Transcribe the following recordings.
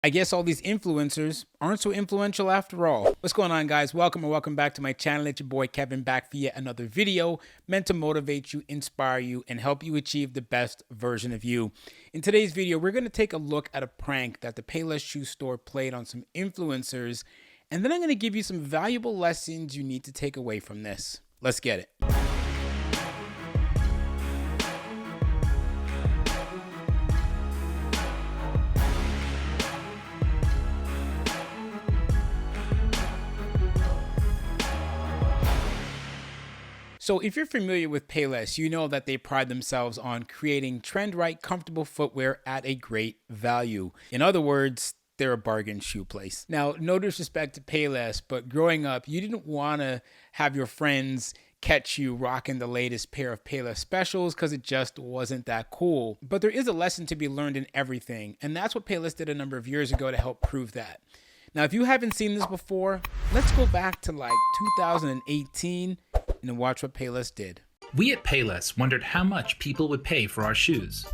I guess all these influencers aren't so influential after all. What's going on, guys? Welcome or welcome back to my channel. It's your boy Kevin, back for yet another video meant to motivate you, inspire you, and help you achieve the best version of you. In today's video, we're going to take a look at a prank that the Payless shoe store played on some influencers, and then I'm going to give you some valuable lessons you need to take away from this. Let's get it. So if you're familiar with Payless, you know that they pride themselves on creating trend-right, comfortable footwear at a great value. In other words, they're a bargain shoe place. Now, no disrespect to Payless, but growing up, you didn't want to have your friends catch you rocking the latest pair of Payless specials because it just wasn't that cool. But there is a lesson to be learned in everything, and that's what Payless did a number of years ago to help prove that. Now, if you haven't seen this before, let's go back to like 2018 and watch what Payless did. We at Payless wondered how much people would pay for our shoes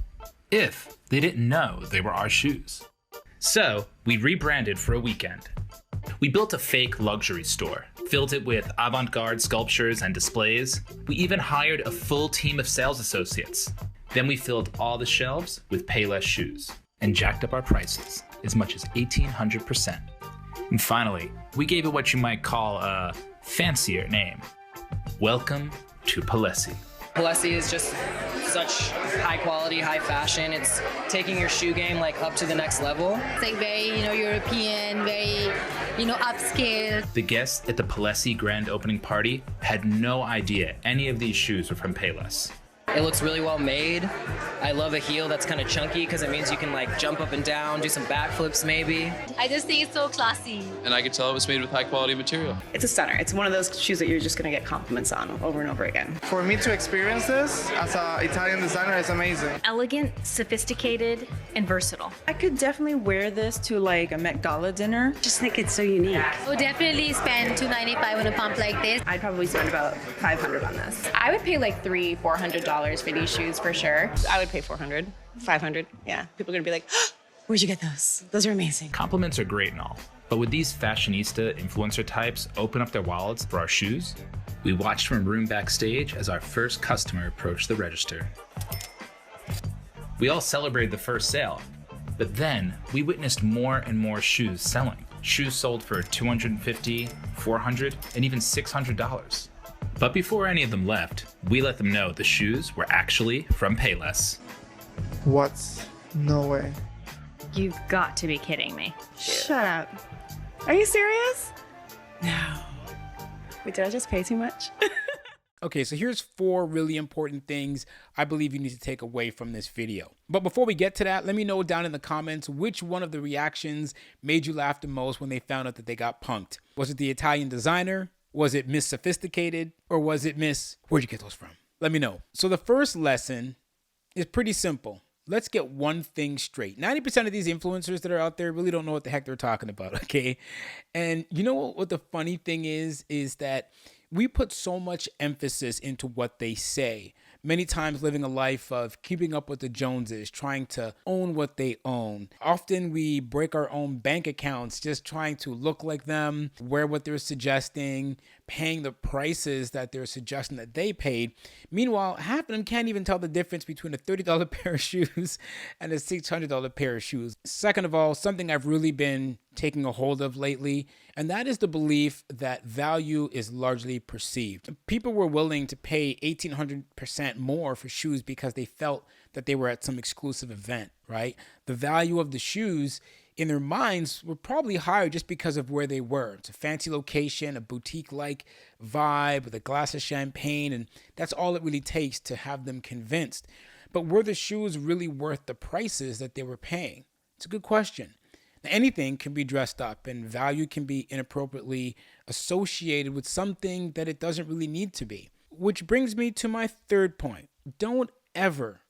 if they didn't know they were our shoes. So we rebranded for a weekend. We built a fake luxury store, filled it with avant-garde sculptures and displays. We even hired a full team of sales associates. Then we filled all the shelves with Payless shoes and jacked up our prices as much as 1,800%. And finally, we gave it what you might call a fancier name. Welcome to Payless. Payless is just such high quality, high fashion. It's taking your shoe game like up to the next level. It's like very, European, very, upscale. The guests at the Payless grand opening party had no idea any of these shoes were from Payless. It looks really well made. I love a heel that's kind of chunky because it means you can like jump up and down, do some backflips maybe. I just think it's so classy. And I could tell it was made with high quality material. It's a stunner. It's one of those shoes that you're just going to get compliments on over and over again. For me to experience this as an Italian designer is amazing. Elegant, sophisticated, and versatile. I could definitely wear this to like a Met Gala dinner. Just think it's so unique. I would definitely spend $295 on a pump like this. I'd probably spend about $500 on this. I would pay like $300-400 for these shoes for sure. I would pay $400, $500. Yeah, people are gonna be like, oh, "Where'd you get those? Those are amazing." Compliments are great and all, but would these fashionista influencer types open up their wallets for our shoes? We watched from a room backstage as our first customer approached the register. We all celebrated the first sale, but then we witnessed more and more shoes selling. Shoes sold for $250, $400, and even $600. But before any of them left, we let them know the shoes were actually from Payless. What? No way. You've got to be kidding me. Shut up. Are you serious? No. Wait, did I just pay too much? Okay, so here's 4 really important things I believe you need to take away from this video. But before we get to that, let me know down in the comments which one of the reactions made you laugh the most when they found out that they got punked. Was it the Italian designer? Was it Miss Sophisticated? Or was it Miss, where'd you get those from? Let me know. So the first lesson is pretty simple. Let's get one thing straight. 90% of these influencers that are out there really don't know what the heck they're talking about, okay? And you know what the funny thing is that we put so much emphasis into what they say, many times living a life of keeping up with the Joneses, trying to own what they own. Often we break our own bank accounts just trying to look like them, wear what they're suggesting, paying the prices that they're suggesting that they paid. Meanwhile, half of them can't even tell the difference between a $30 pair of shoes and a $600 pair of shoes. Second of all, something I've really been taking a hold of lately, and that is the belief that value is largely perceived. People were willing to pay 1,800% more for shoes because they felt that they were at some exclusive event, right? The value of the shoes in their minds were probably higher just because of where they were. It's a fancy location, a boutique-like vibe with a glass of champagne, and that's all it really takes to have them convinced. But were the shoes really worth the prices that they were paying? It's a good question. Anything can be dressed up, and value can be inappropriately associated with something that it doesn't really need to be. Which brings me to my third point. Don't ever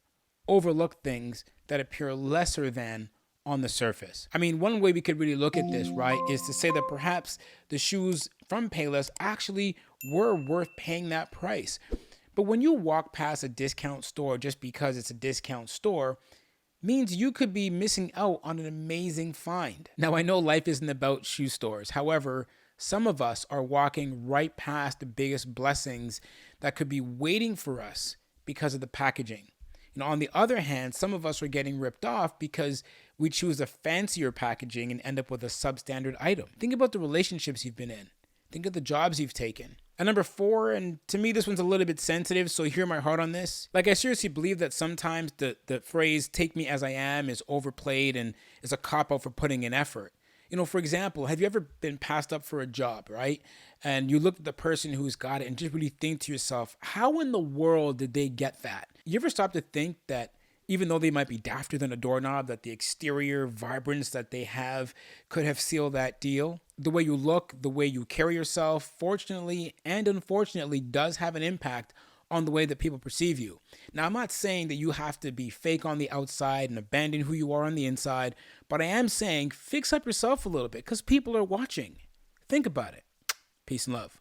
overlook things that appear lesser than on the surface. I mean, one way we could really look at this, right, is to say that perhaps the shoes from Payless actually were worth paying that price. But when you walk past a discount store just because it's a discount store, means you could be missing out on an amazing find. Now, I know life isn't about shoe stores. However, some of us are walking right past the biggest blessings that could be waiting for us because of the packaging. On the other hand, some of us are getting ripped off because we choose a fancier packaging and end up with a substandard item. Think about the relationships you've been in. Think of the jobs you've taken. And number 4, and to me this one's a little bit sensitive, so hear my heart on this. Like, I seriously believe that sometimes the phrase "take me as I am" is overplayed and is a cop-out for putting in effort. For example, have you ever been passed up for a job, right? And you look at the person who's got it and just really think to yourself, how in the world did they get that? You ever stop to think that even though they might be dafter than a doorknob, that the exterior vibrance that they have could have sealed that deal? The way you look, the way you carry yourself, fortunately and unfortunately, does have an impact on the way that people perceive you. Now, I'm not saying that you have to be fake on the outside and abandon who you are on the inside, but I am saying fix up yourself a little bit because people are watching. Think about it. Peace and love.